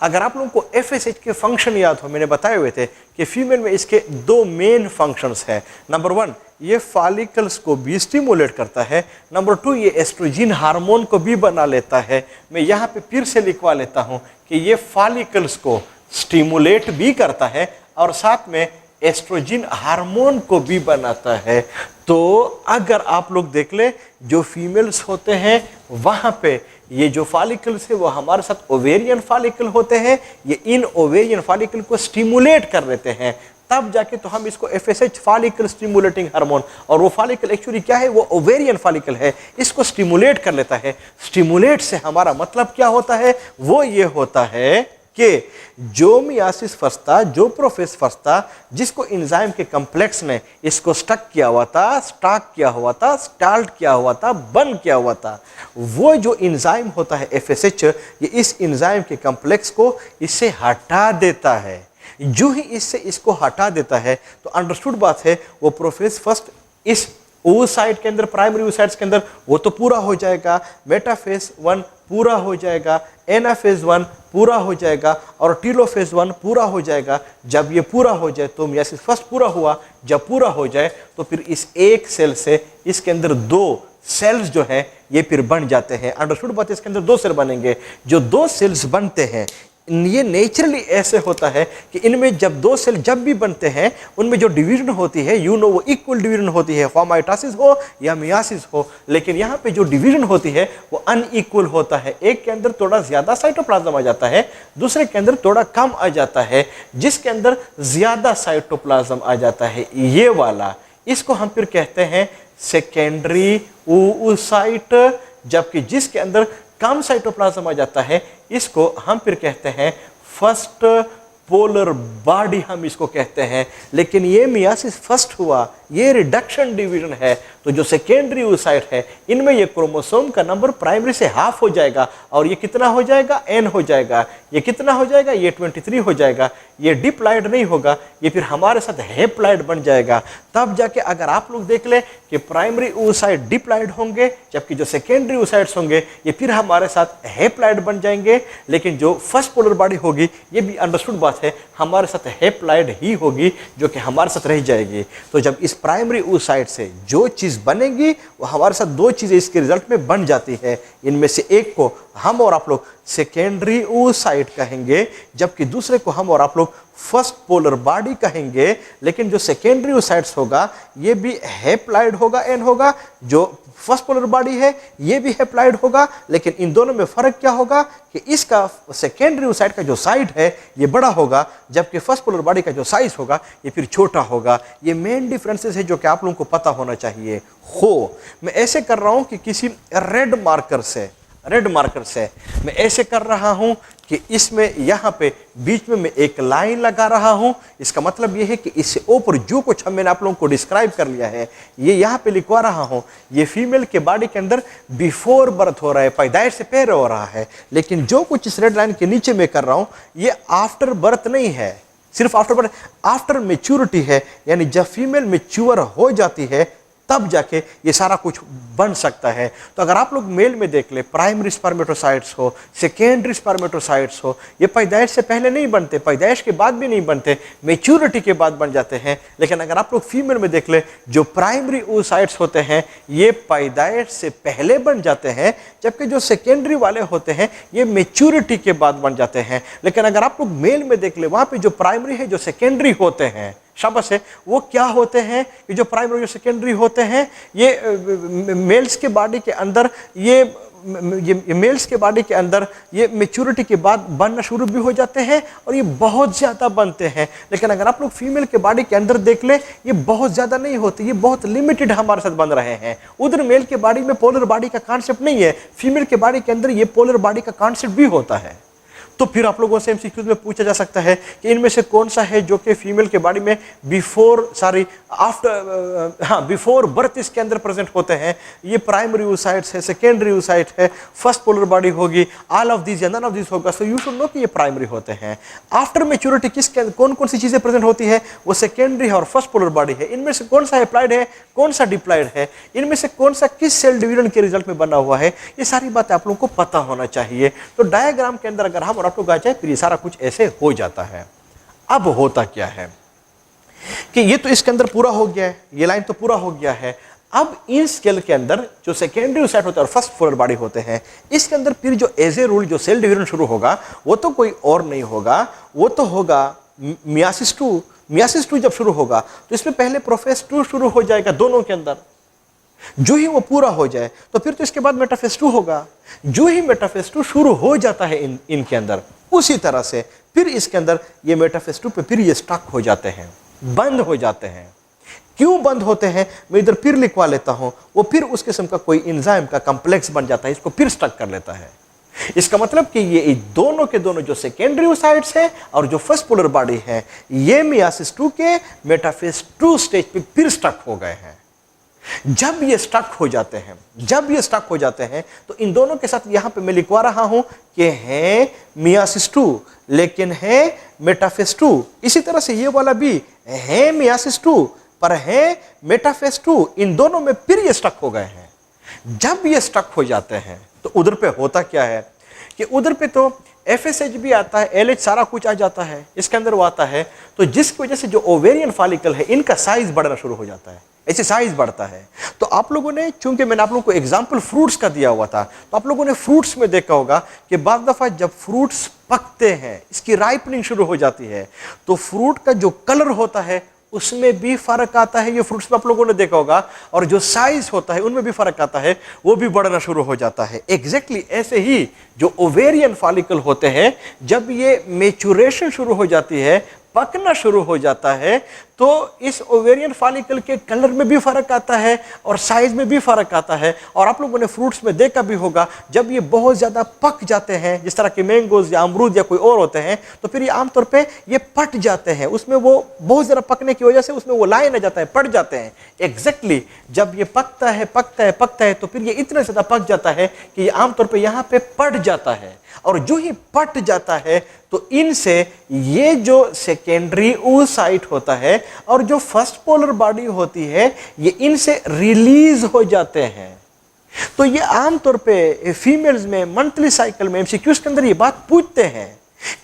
Speaker 1: अगर आप लोगों को FSH के फंक्शन याद हो, मैंने बताए हुए थे कि फीमेल में इसके 2 मेन फंक्शंस हैं। नंबर 1, ये फॉलिकल्स को भी स्टिमुलेट करता है। नंबर 2, ये एस्ट्रोजन हार्मोन को भी बना लेता है। मैं यहाँ पे फिर से लिखवा लेता हूँ कि ये फॉलिकल्स को स्टिमुलेट भी करता है और साथ में एस्ट्रोजन हार्मोन को भी बनाता है। तो अगर आप लोग देख ले, जो फीमेल्स होते हैं वहाँ पे ये जो फॉलिकल्स है वो हमारे साथ ओवेरियन फॉलिकल होते हैं। ये इन ओवेरियन फॉलिकल को स्टिमुलेट कर लेते हैं, तब जाके तो हम इसको FSH फॉलिकल स्टिमुलेटिंग हार्मोन, और वो फॉलिकल एक्चुअली क्या है, वो ओवेरियन फॉलिकल है, इसको स्टिमुलेट कर लेता है। स्टिमुलेट से हमारा मतलब क्या होता है, वो ये होता है कि जो मियासिस फस्ता, जो प्रोफेस फस्ता, जिसको एंजाइम के कॉम्प्लेक्स ने इसको स्टक किया हुआ था, स्टॉक किया हुआ था, स्टाल्ट किया हुआ था, बंद किया हुआ था, वो जो एंजाइम होता है FSH, ये इस एंजाइम के कॉम्प्लेक्स को इससे हटा देता है। जो ही इससे इसको हटा देता है तो अंडरस्टूड बात है, वो प्रोफेस फर्स्ट इस oocyte के अंदर, प्राइमरी oocytes के अंदर वो तो पूरा हो जाएगा, मेटाफेज 1 पूरा हो जाएगा, एनाफेज 1 पूरा हो जाएगा, और टीलोफेज 1 पूरा हो जाएगा। जब ये पूरा हो जाए तो मियासिस फर्स्ट पूरा हुआ। जब पूरा हो जाए तो फिर इस एक सेल से इसके अंदर 2 सेल्स जो है ये फिर बन जाते हैं। अंडरस्टूड बात है, इसके अंदर 2 सेल बनेंगे। जो 2 सेल्स बनते हैं, ये नेचुरली ऐसे होता है कि इनमें जब दो सेल जब भी बनते हैं उनमें जो डिवीजन होती है वो इक्वल डिवीजन होती है, माइटोसिस हो या मियासिस हो। लेकिन यहाँ पे जो डिवीजन होती है वो अनइक्वल होता है। एक के अंदर थोड़ा ज्यादा साइटोप्लाज्म आ जाता है, दूसरे के अंदर थोड़ा कम आ जाता है। जिसके अंदर ज्यादा साइटोप्लाज्म आ जाता है ये वाला, इसको हम फिर कहते हैं सेकेंडरी oocyte। जबकि जिसके अंदर कम साइटोप्लाज्म आ जाता है इसको हम फिर कहते हैं फर्स्ट पोलर बॉडी, हम इसको कहते हैं। लेकिन ये मियासिस फर्स्ट हुआ, ये रिडक्शन डिवीजन है। तो जो सेकेंडरी oocyte है इनमें ये क्रोमोसोम का नंबर प्राइमरी से हाफ हो जाएगा और ये कितना हो जाएगा, n हो जाएगा। ये कितना हो जाएगा, ये 23 हो जाएगा। ये डिप्लॉइड नहीं होगा, ये फिर हमारे साथ हेप्लॉइड बन जाएगा। तब जाके अगर आप लोग देख ले कि प्राइमरी oocyte डिप्लॉइड होंगे जबकि जो सेकेंडरी oocytes होंगे ये फिर हमारे साथ हेप्लॉइड बन जाएंगे। लेकिन जो फर्स्ट पोलर बॉडी होगी ये भी अंडरस्टूड बात है, हमारे साथ हेप्लॉइड ही होगी जो कि हमारे साथ रह जाएगी। तो जब इस प्राइमरी oocyte से जो चीज बनेगी वो हमारे साथ दो चीजें इसके रिजल्ट में बन जाती है। इनमें से एक को हम और आप लोग सेकेंडरी oocyte कहेंगे जबकि दूसरे को हम और आप लोग फर्स्ट पोलर बॉडी कहेंगे। लेकिन जो सेकेंडरी oocytes होगा ये भी हेप्लॉइड होगा, n होगा। जो फर्स्ट पोलर बॉडी है ये भी हेप्लॉइड होगा। लेकिन इन दोनों में फर्क क्या होगा कि इसका सेकेंडरी oocyte का जो साइड है ये बड़ा होगा जबकि फर्स्ट पोलर बॉडी का जो साइज होगा ये फिर छोटा होगा। ये मेन डिफरेंसेस है जो कि आप लोगों को पता होना चाहिए। मैं ऐसे कर रहा हूं कि किसी रेड मार्कर से मैं ऐसे कर रहा हूं कि इसमें यहां पे बीच में मैं एक लाइन लगा रहा हूं। इसका मतलब यह है कि इससे ऊपर जो कुछ मैंने आप लोगों को डिस्क्राइब कर लिया है ये यहां पे लिखवा रहा हूं। ये फीमेल के बॉडी के अंदर बिफोर बर्थ हो रहा है, पैदाइश से पहले हो रहा है। लेकिन जो कुछ इस रेड लाइन के नीचे मैं कर रहा हूं ये आफ्टर बर्थ नहीं है, सिर्फ आफ्टर बर्थ, आफ्टर मेच्योरिटी है। यानी जब फीमेल मेच्योर हो जाती है तब जाके ये सारा कुछ बन सकता है। तो अगर आप लोग मेल में देख ले, प्राइमरी स्पर्मेटोसाइट्स हो, सेकेंडरी स्पर्मेटोसाइट्स हो, ये पैदाइश से पहले नहीं बनते, पैदाइश के बाद भी नहीं बनते, मैच्योरिटी के बाद बन जाते हैं। लेकिन अगर आप लोग फीमेल में देख ले, जो प्राइमरी oocytes होते हैं ये पैदाइश से पहले बन जाते हैं जबकि जो सेकेंडरी वाले होते हैं ये मैच्योरिटी के बाद बन जाते हैं। लेकिन अगर आप लोग मेल में देख ले, वहां पे जो प्राइमरी है, जो सेकेंडरी होते हैं, शाबाश है, वो क्या होते हैं, ये जो प्राइमरी और सेकेंडरी होते हैं ये मेल्स के बॉडी के अंदर ये मेल्स के बॉडी के अंदर ये मैच्योरिटी के बाद बनना शुरू भी हो जाते हैं और ये बहुत ज़्यादा बनते हैं। लेकिन अगर आप लोग फीमेल के बॉडी के अंदर देख ले ये बहुत ज़्यादा नहीं होते, ये बहुत लिमिटेड हमारे साथ बन रहे हैं। उधर मेल के बॉडी में पोलर बॉडी का कॉन्सेप्ट नहीं है, फीमेल के बॉडी के अंदर ये पोलर बॉडी का कॉन्सेप्ट भी होता है। तो फिर आप लोगों से एमसीक्यूज में पूछा जा सकता है कि इनमें से कौन सा है जो कि फीमेल के बॉडी में बिफोर बर्थ इसके अंदर प्रेजेंट होते हैं। ये प्राइमरी oocytes है, सेकेंडरी oocyte है, फर्स्ट पोलर बॉडी होगी, ऑल ऑफ दीज या नन ऑफ दीज होगा। सो यू शुड नो कि ये प्राइमरी होते हैं। आफ्टर मैच्योरिटी किसके अंदर कौन कौन सी चीजें प्रेजेंट होती है, वो सेकेंडरी है और फर्स्ट पोलर बॉडी है। इनमें से कौन सा एप्लाइड है, कौन सा डिप्लॉइड है, इनमें से कौन सा किस सेल डिवीजन के रिजल्ट में बना हुआ है, ये सारी बातें आप लोगों को पता होना चाहिए। तो डायग्राम के अंदर अगर हम आप लोग आ जाए फिर ये सारा कुछ ऐसे हो जाता है। अब होता क्या है कि ये तो इसके अंदर पूरा हो गया है, ये लाइन तो पूरा हो गया है। अब इन स्केल के अंदर जो सेकेंडरी oocyte होता है और फर्स्ट पोलर बॉडी होते हैं, इसके अंदर फिर जो एज ए रूल जो सेल डिवीजन शुरू होगा वो तो कोई और नहीं होगा, वो तो होगा मियासिस 2। मियासिस 2 जब शुरू होगा तो इसमें पहले प्रोफेज 2 शुरू हो जाएगा दोनों के अंदर। जो ही वो पूरा हो जाए तो फिर तो इसके बाद मेटाफेज 2 होगा। जो ही मेटाफेज 2 शुरू हो जाता है इनके अंदर, उसी तरह से फिर इसके अंदर ये मेटाफेज 2 पे फिर ये स्टक हो जाते हैं, बंद हो जाते हैं। क्यों बंद होते हैं मैं इधर फिर लिखवा लेता हूं। वो फिर उस किस्म का कोई एंजाइम का कॉम्प्लेक्स बन जाता है, इसको फिर स्टक कर लेता है। इसका मतलब कि ये दोनों के दोनों जो सेकेंडरी oocytes हैं और जो फर्स्ट पोलर बॉडी है ये मियासिस 2 के मेटाफेज 2 स्टेज पे फिर स्टक हो गए हैं। जब ये स्टक हो जाते हैं तो इन दोनों के साथ यहां पे मैं लिखवा रहा हूं कि है मियासिस 2 लेकिन है मेटाफेज 2। इसी तरह से ये वाला भी है मियासिस 2 पर है मेटाफेज 2। इन दोनों में फिर ये स्टक हो गए हैं। जब ये स्टक हो जाते हैं तो उधर पे होता क्या है कि उधर पे तो FSH भी आता है, LH सारा कुछ आ जाता है, इसके अंदर वो आता है। तो जिसकी वजह से जो ओवेरियन फॉलिकल है इनका साइज बढ़ना शुरू हो जाता है, ऐसे साइज बढ़ता है। तो आप लोगों ने, चूंकि मैंने आप लोगों को एग्जांपल फ्रूट्स का दिया हुआ था, तो आप लोगों ने फ्रूट्स में देखा होगा कि बाद दफा जब फ्रूट्स पकते हैं, इसकी राइपनिंग शुरू हो जाती है, तो फ्रूट का जो कलर होता है उसमें भी फर्क आता है। ये फ्रूट्स में आप लोगों ने देखा होगा, और जो साइज होता है उनमें भी फर्क आता है, वो भी बढ़ना शुरू हो जाता है। एग्जैक्टली ऐसे ही जो ओवेरियन फॉलिकल होते हैं, जब ये मेचुरेशन शुरू हो जाती है, पकना शुरू हो जाता है, तो इस ओवेरियन फॉलिकल के कलर में भी फर्क आता है और साइज में भी फर्क आता है। और आप लोगों ने फ्रूट्स में देखा भी होगा, जब ये बहुत ज्यादा पक जाते हैं, जिस तरह के मैंगोज या अमरूद या कोई और होते हैं, तो फिर ये आमतौर पे ये पट जाते हैं, उसमें वो बहुत ज्यादा पकने की वजह से उसमें वो लाइन आ जाता है, पट जाते हैं। एग्जैक्टली जब ये पकता है पकता है पकता है, तो फिर ये इतना ज्यादा पक जाता है कि ये आमतौर पर यहाँ पे पट जाता है। और जो ही पट जाता है, तो इनसे ये जो सेकेंडरी oocyte होता है और जो फर्स्ट पोलर बॉडी होती है, ये इनसे रिलीज हो जाते हैं। तो ये आमतौर पे फीमेल्स में मंथली साइकिल में एमसीक्यूज के अंदर ये बात पूछते हैं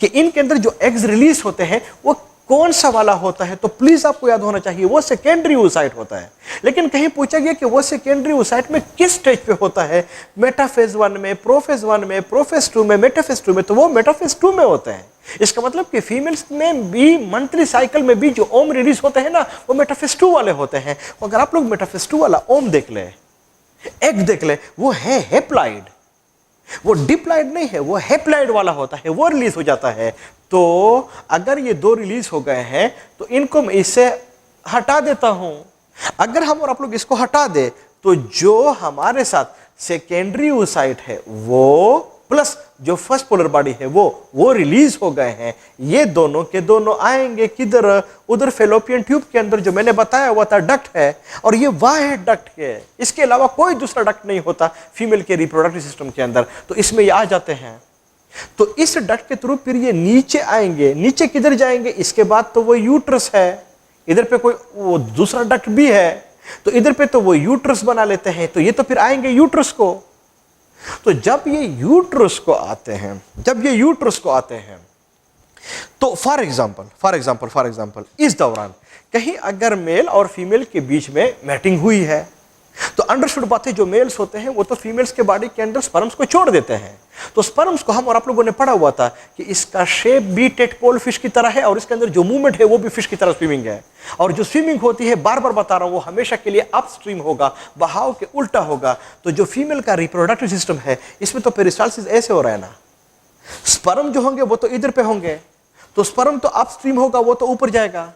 Speaker 1: कि इनके अंदर जो एग्स रिलीज होते हैं वो कौन सा वाला होता है, तो प्लीज आपको याद होना चाहिए वो सेकेंडरी oocyte होता है। लेकिन कहीं पूछा गया कि वो सेकेंडरी oocyte में किस स्टेज पे होता है, मेटाफेज 1 में, प्रोफेज 1 में, प्रोफेज 2 में, मेटाफेज 2 में, तो वो मेटाफेज 2 में होते हैं। इसका मतलब कि फीमेल्स में भी मंथली साइकिल में भी जो ओम रिलीज होते हैं ना, वो मेटाफेज 2 वाले होते हैं। अगर आप लोग मेटाफेज 2 वाला ओम देख ले, एग देख ले, वो है हेप्लॉइड, वो डिप्लॉइड नहीं है, वो हेप्लॉइड वाला होता है, वो रिलीज हो जाता है। तो अगर ये दो रिलीज हो गए हैं, तो इनको मैं इससे हटा देता हूं। अगर हम और आप लोग इसको हटा दे, तो जो हमारे साथ सेकेंडरी oocyte है वो प्लस जो फर्स्ट पोलर बॉडी है वो रिलीज हो गए हैं। ये दोनों के दोनों आएंगे किधर, उधर फेलोपियन ट्यूब के अंदर, जो मैंने बताया हुआ था डक्ट है, और ये वाह डक्ट है, इसके अलावा कोई दूसरा डक्ट नहीं होता फीमेल के रिप्रोडक्टिव सिस्टम के अंदर। तो इसमें ये आ जाते हैं, तो इस डक्ट के थ्रू फिर ये नीचे आएंगे। नीचे किधर जाएंगे, इसके बाद तो वो यूट्रस है, इधर पे कोई वो दूसरा डक्ट भी है, तो इधर पे तो वो यूट्रस बना लेते हैं, तो ये तो फिर आएंगे यूट्रस को। तो जब ये यूट्रस को आते हैं, तो फॉर एग्जांपल इस दौरान कहीं अगर मेल और फीमेल के बीच में मैटिंग हुई है, तो अंडरस्टूड बात है, जो मेल्स होते हैं वो तो फीमेल्स के बॉडी के अंदर स्पर्म्स को छोड़ देते हैं। तो स्पर्म्स को हम और आप लोगों ने पढ़ा हुआ था कि इसका शेप भी टेडपोल फिश की तरह है, और इसके अंदर जो मूवमेंट है वो भी फिश की तरह स्विमिंग है। और जो स्विमिंग होती है, बार बार बता रहा हूं, वो हमेशा के लिए अपस्ट्रीम होगा, बहाव के उल्टा होगा। तो जो फीमेल का रिप्रोडक्टिव सिस्टम है, इसमें तो पेरिस्टाल्सिस ऐसे हो रहा है ना, स्पर्म जो होंगे वो तो इधर पे होंगे, तो स्पर्म तो अपस्ट्रीम होगा, वो तो ऊपर जाएगा।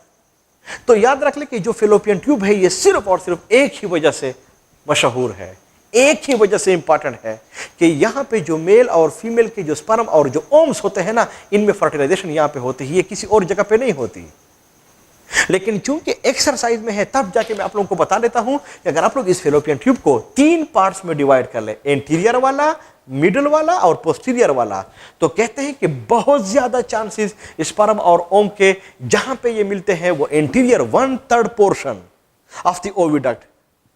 Speaker 1: तो याद रख ले कि जो फेलोपियन ट्यूब है, ये सिर्फ और सिर्फ एक ही वजह से मशहूर है, एक ही वजह से इंपॉर्टेंट है कि यहां पे जो मेल और फीमेल के जो स्पर्म और जो ओम्स होते हैं ना, इनमें फर्टिलाइजेशन यहां पे होती है, ये किसी और जगह पे नहीं होती। लेकिन चूंकि एक्सरसाइज में है, तब जाके मैं आप लोगों को बता देता हूं कि अगर आप लोग इस फेलोपियन ट्यूब को 3 पार्ट्स में डिवाइड कर ले, एंटीरियर वाला, मिडल वाला और पोस्टीरियर वाला, तो कहते हैं कि बहुत ज्यादा चांसेस स्पर्म और ओम के जहां पे ये मिलते हैं वो anterior 1/3 portion of the oviduct,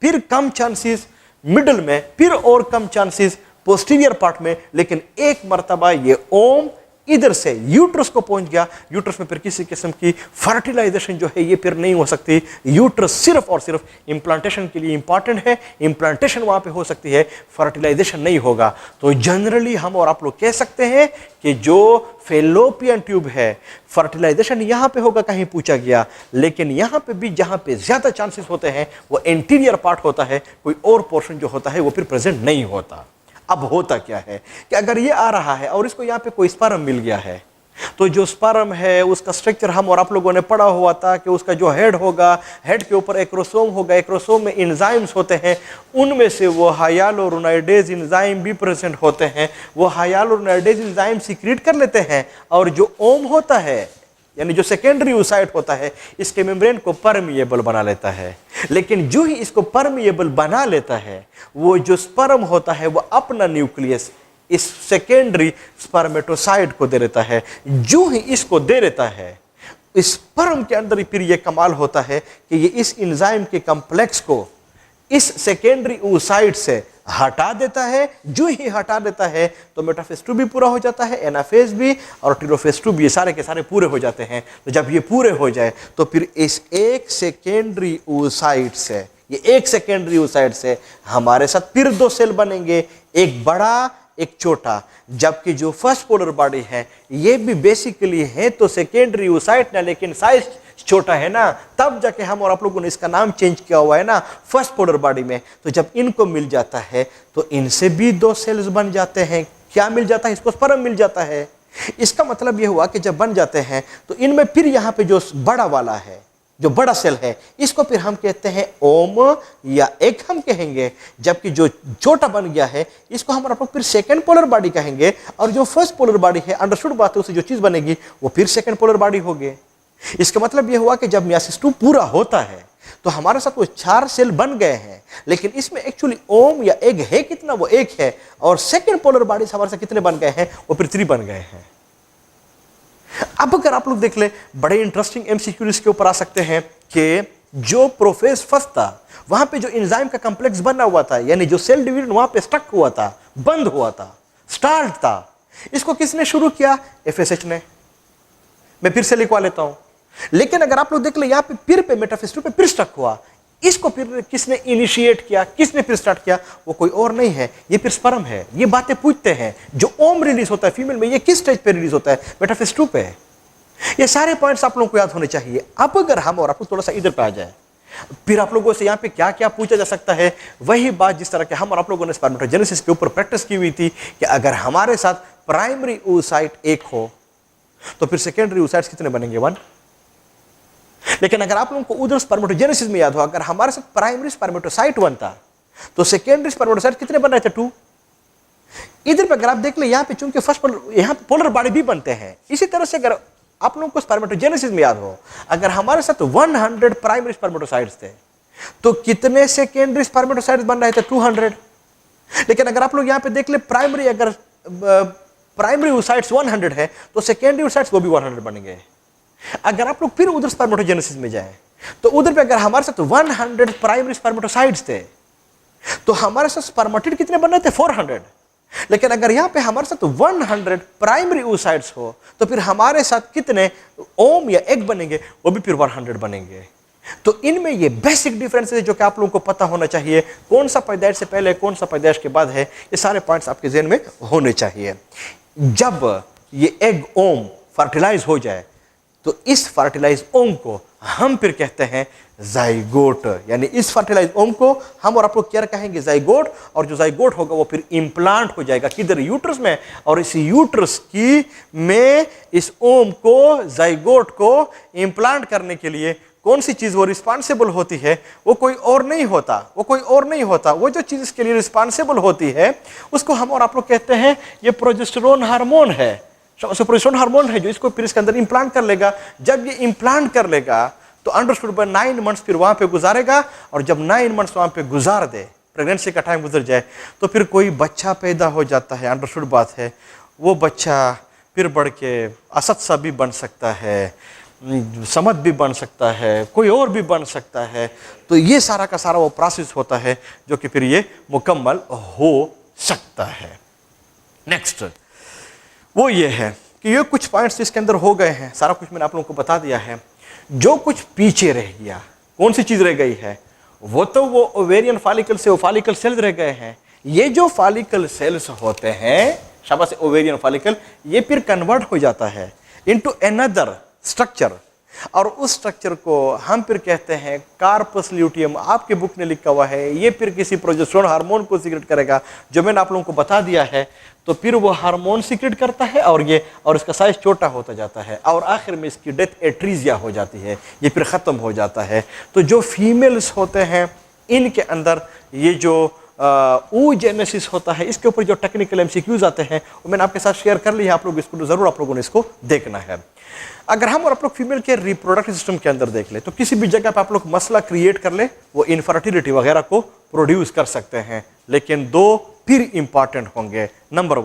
Speaker 1: फिर कम चांसेस मिडल में, फिर और कम चांसेस पोस्टीरियर पार्ट में। लेकिन एक मर्तबा ये ओम इधर से यूट्रस को पहुंच गया, यूट्रस में फिर किसी किस्म की फर्टिलाइजेशन जो है ये फिर नहीं हो सकती। यूट्रस सिर्फ और सिर्फ इंप्लांटेशन के लिए इंपॉर्टेंट है, इंप्लांटेशन वहां पे हो सकती है, फर्टिलाइजेशन नहीं होगा। तो जनरली हम और आप लोग कह सकते हैं कि जो फेलोपियन ट्यूब है, फर्टिलाइजेशन यहां पे होगा, कहीं पूछा गया, लेकिन यहां पे भी जहां पे ज्यादा चांसेस होते हैं वो एंटीरियर पार्ट होता है, कोई और पोर्शन जो होता है वो फिर प्रेजेंट नहीं होता। अब होता क्या है कि अगर ये आ रहा है और इसको यहां पे कोई स्पर्म मिल गया है, तो जो स्पर्म है उसका स्ट्रक्चर हम और आप लोगों ने पढ़ा हुआ था कि उसका जो हेड होगा, हेड के ऊपर एक्रोसोम होगा, एक्रोसोम में एंजाइम्स होते हैं, उनमें से वो हायालुरोनाइडेज एंजाइम भी प्रेजेंट होते हैं। वो हायालुरोनाइडेज एंजाइम सीक्रेट कर लेते हैं, और जो ओम होता है यानी जो सेकेंडरी oocyte होता है, इसके मेम्ब्रेन को परमिएबल बना लेता है। लेकिन जो ही इसको परमिएबल बना लेता है, वो जो स्पर्म होता है वो अपना न्यूक्लियस इस सेकेंडरी स्पर्मेटोसाइट को दे देता है। जो ही इसको दे देता है, इस स्पर्म के अंदर फिर ये कमाल होता है कि ये इस एंजाइम के कॉम्प्लेक्स को इस सेकेंडरी oocyte से हटा देता है। जो ही हटा देता है तो मेटाफेज 2 भी पूरा हो जाता है, एनाफेज भी और टेलोफेज 2 भी, ये सारे के सारे पूरे हो जाते हैं। तो जब ये पूरे हो जाए तो फिर इस एक सेकेंडरी oocyte से, ये एक सेकेंडरी oocyte से हमारे साथ फिर 2 सेल बनेंगे, एक बड़ा एक छोटा, जबकि जो फर्स्ट पोलर बॉडी है ये भी बेसिकली है तो सेकेंडरी oocyte ना, लेकिन साइज छोटा है ना, तब जाके हम और आप लोगों ने इसका नाम चेंज किया हुआ है ना फर्स्ट पोलर बॉडी में। तो जब इनको मिल जाता है तो इनसे भी दो सेल्स बन जाते हैं। क्या मिल जाता है? इसको स्पर्म मिल जाता है। इसका मतलब यह हुआ कि जब बन जाते हैं तो इनमें फिर यहां पे जो बड़ा वाला है, जो बड़ा सेल है, इसको फिर हम कहते हैं ओम या एग हम कहेंगे, जबकि जो छोटा बन गया है इसको हम फिर सेकंड पोलर बॉडी कहेंगे। और जो फर्स्ट पोलर बॉडी है, अंडरस्टूड बात है, उससे जो चीज बनेगी वो फिर सेकंड पोलर बॉडी होगी। इसका मतलब यह हुआ कि जब मियासिस 2 पूरा होता है तो हमारे साथ वो 4 सेल बन गए हैं, लेकिन इसमें एक्चुअली ओम या एग है कितना? वो 1 है। और सेकंड पोलर बॉडी हमारे साथ कितने बन गए हैं? वो फिर 3 बन गए हैं। अब अगर आप लोग देख ले, बड़े इंटरेस्टिंग एमसीक्यू इसके ऊपर आ सकते हैं कि जो प्रोफेज फर्स्ट था वहां पे जो एंजाइम का कॉम्प्लेक्स बना हुआ था, यानी जो सेल डिवीजन वहां पे स्टक हुआ था, बंद हुआ था, स्टार्ट था, इसको किसने शुरू किया? एफएसएच ने। मैं फिर से लिखवा लेता हूं, लेकिन अगर आप लोग देख ले, यहां पे फिर पे मेटाफेज 2 पे फिर स्टक हुआ, इसको फिर किसने इनिशिएट किया, किसने फिर स्टार्ट किया? वो कोई और नहीं है, ये फिर स्पर्म है। ये बातें पूछते हैं, जो ओम रिलीज होता है फीमेल में, ये किस स्टेज पे रिलीज होता है? मेटाफेज 2 पे। ये सारे पॉइंट्स आप लोगों को याद होने चाहिए। अब अगर हम और आप लोग थोड़ा सा इधर पे आ जाए, फिर आप लोगों से यहाँ पे क्या क्या पूछा जा सकता है, वही बात जिस तरह के हम और आप लोगों ने स्पर्मेटोजेनेसिस के ऊपर प्रैक्टिस की हुई थी कि अगर हमारे साथ प्राइमरी oocyte 1 हो तो फिर सेकेंडरी oocytes कितने बनेंगे? 1। लेकिन अगर आप लोगों को उधर स्पर्मेटोजेनेसिस में याद हो, अगर हमारे साथ प्राइमरी स्पर्मेटोसाइट 1 था तो सेकेंडरी स्पर्मेटोसाइट कितने बन रहे थे? 2। इधर पे अगर आप देख ले, यहाँ पे चूंकि फर्स्ट यहाँ पे पोलर बॉडी भी बनते हैं, इसी तरह से अगर आप लोगों को स्पर्मेटोजेनेसिस में याद हो, अगर हमारे साथ 100 प्राइमरी स्पर्मेटोसाइट्स थे तो कितने सेकेंडरी स्पर्मेटोसाइट्स बन रहे थे? 200। लेकिन अगर आप लोग यहाँ पे देख ले, प्राइमरी oocytes 100 है तो सेकेंडरी oocytes वो भी 100 बनेंगे। अगर आप लोग फिर उधर स्पर्मेटोजेनेसिस में जाएं तो उधर पे अगर हमारे साथ 100 प्राइमरी स्पर्मेटोसाइट्स थे तो हमारे साथ स्पर्मेटिड कितने बन रहे थे? 400। लेकिन अगर यहां पे हमारे साथ 100 प्राइमरी oocytes हो तो फिर हमारे साथ कितने ओम या एग बनेंगे? वो भी फिर 100 बनेंगे। तो इनमें ये बेसिक डिफरेंसेस है जो कि आप लोगों को पता होना चाहिए। कौन सा पैदाइश से पहले, कौन सा पैदाइश के बाद है, ये सारे पॉइंट्स आपके ज़हन में होने चाहिए। जब ये एग ओम फर्टिलाइज हो जाए तो इस फर्टिलाइज ओम को हम फिर कहते हैं जाइगोट, यानी इस फर्टिलाइज ओम को हम और आप लोग क्या कहेंगे? जाइगोट। और जो जाइगोट होगा वो फिर इम्प्लांट हो जाएगा किधर? यूट्रस में। और इस यूट्रस की में इस ओम को, जाइगोट को इम्प्लांट करने के लिए कौन सी चीज वो रिस्पॉन्सिबल होती है? वो कोई और नहीं होता, वो कोई और नहीं होता। वो जो चीज इसके लिए रिस्पॉन्सिबल होती है उसको हम और आप लोग कहते हैं ये प्रोजेस्टेरोन हार्मोन है। प्रोजेस्टेरोन हार्मोन है जो इसको फिर इसके अंदर इम्प्लांट कर लेगा। जब ये इम्प्लांट कर लेगा तो अंडरस्टूड बाय 9 मंथ्स फिर वहां पे गुजारेगा। और जब 9 मंथ्स वहां पे गुजार दे, प्रेगनेंसी का टाइम गुजर जाए, तो फिर कोई बच्चा पैदा हो जाता है। अंडरस्टूड बात है। वो बच्चा फिर बढ़ के असद सा भी बन सकता है, समद भी बन सकता है, कोई और भी बन सकता है। तो ये सारा का सारा वो प्रोसेस होता है जो कि फिर ये मुकम्मल हो सकता है। नेक्स्ट वो ये है कि ये कुछ पॉइंट्स इसके अंदर हो गए हैं, सारा कुछ मैंने आप लोगों को बता दिया है। जो कुछ पीछे रह गया, कौन सी चीज रह गई है? वो तो वो ओवेरियन फॉलिकल से वो फॉलिकल सेल्स रह गए हैं। ये जो फॉलिकल सेल्स होते हैं, शाबाश, ओवेरियन फॉलिकल, ये फिर कन्वर्ट हो जाता है इनटू अनदर स्ट्रक्चर। और उस स्ट्रक्चर को हम फिर कहते हैं कार्पस ल्यूटियम। आपके बुक ने लिखा हुआ है ये फिर किसी प्रोजेस्टेरोन हार्मोन को सीक्रेट करेगा, जो मैंने आप लोगों को बता दिया है। तो फिर वो हार्मोन सीक्रेट करता है और इसका साइज छोटा होता जाता है और आखिर में इसकी डेथ एट्रीजिया हो जाती है, ये फिर ख़त्म हो जाता है। तो जो फीमेल्स होते हैं इनके अंदर ये जो oogenesis होता है, इसके ऊपर जो टेक्निकल एमसीक्यूज आते हैं वो मैंने आपके साथ शेयर कर लिया। आप लोग इसको जरूर, आप लोगों ने इसको देखना है। अगर हम और आप लोग फीमेल के रिप्रोडक्टिव सिस्टम के अंदर देख ले तो किसी भी जगह पे आप लोग मसला क्रिएट कर ले, वो इनफर्टिलिटी वगैरह को प्रोड्यूस कर सकते हैं। लेकिन 2 फिर इंपॉर्टेंट होंगे। नंबर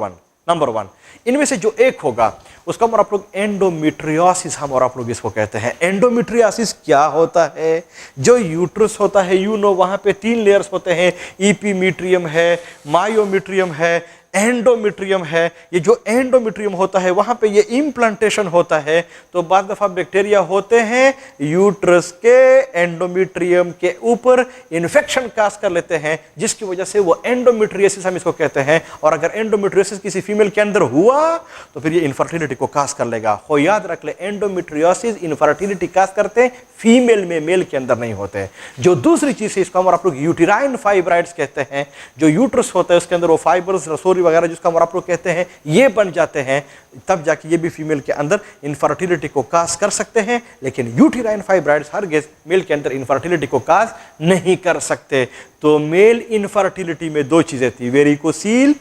Speaker 1: वन इनमें से जो एक होगा उसका हम और आप लोग एंडोमेट्रियोसिस, हम और आप लोग इसको कहते हैं। एंडोमेट्रियोसिस क्या होता है? जो यूट्रस होता है, वहां पे 3 लेयर्स होते हैं। ईपीमीट्रियम है, मायोमीट्रियम है, एंडोमेट्रियम है, ये जो एंडोमेट्रियम होता है वहां पे ये इम्प्लांटेशन होता है। तो बाद दफा बैक्टीरिया होते हैं यूट्रस के एंडोमेट्रियम के ऊपर इन्फेक्शन काज कर लेते हैं, जिसकी वजह से वो एंडोमेट्रियोसिस हम इसको कहते हैं। और अगर एंडोमेट्रियोसिस किसी फीमेल के अंदर हुआ तो फिर ये इनफर्टिलिटी को काज कर लेगा। हो याद रख ले, एंडोमेट्रियोसिस इनफर्टिलिटी काज करते हैं फीमेल में, मेल के अंदर नहीं होते। जो दूसरी चीज है इसको हम आप लोग यूटेराइन फाइब्राइड्स कहते हैं। जो यूट्रस होता है उसके अंदर वो फाइबर्स, रसोरी वगैरह जिसको हम आप लोग कहते हैं, ये बन जाते हैं, तब जाके ये भी फीमेल के अंदर इनफर्टिलिटी को काज कर सकते हैं। लेकिन यूटेराइन फाइब्राइड्स हरगिज़ मेल के अंदर इनफर्टिलिटी को काज नहीं कर सकते। तो मेल इनफर्टिलिटी में दो चीजें थी, वेरिकोसिल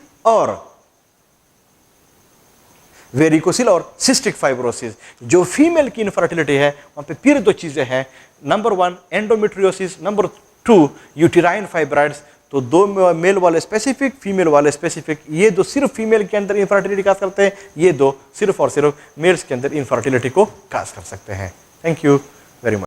Speaker 1: और सिस्टिक फाइब्रोसिस। जो फीमेल की इनफर्टिलिटी है वहां पे फिर दो चीजें हैं, number 1 endometriosis, number 2 uterine fibroids. तो दो मेल वाले स्पेसिफिक, फीमेल वाले स्पेसिफिक, ये दो सिर्फ फीमेल के अंदर इनफर्टिलिटी काज करते हैं, ये दो सिर्फ और सिर्फ मेल्स के अंदर इनफर्टिलिटी को काज कर सकते हैं। Thank you.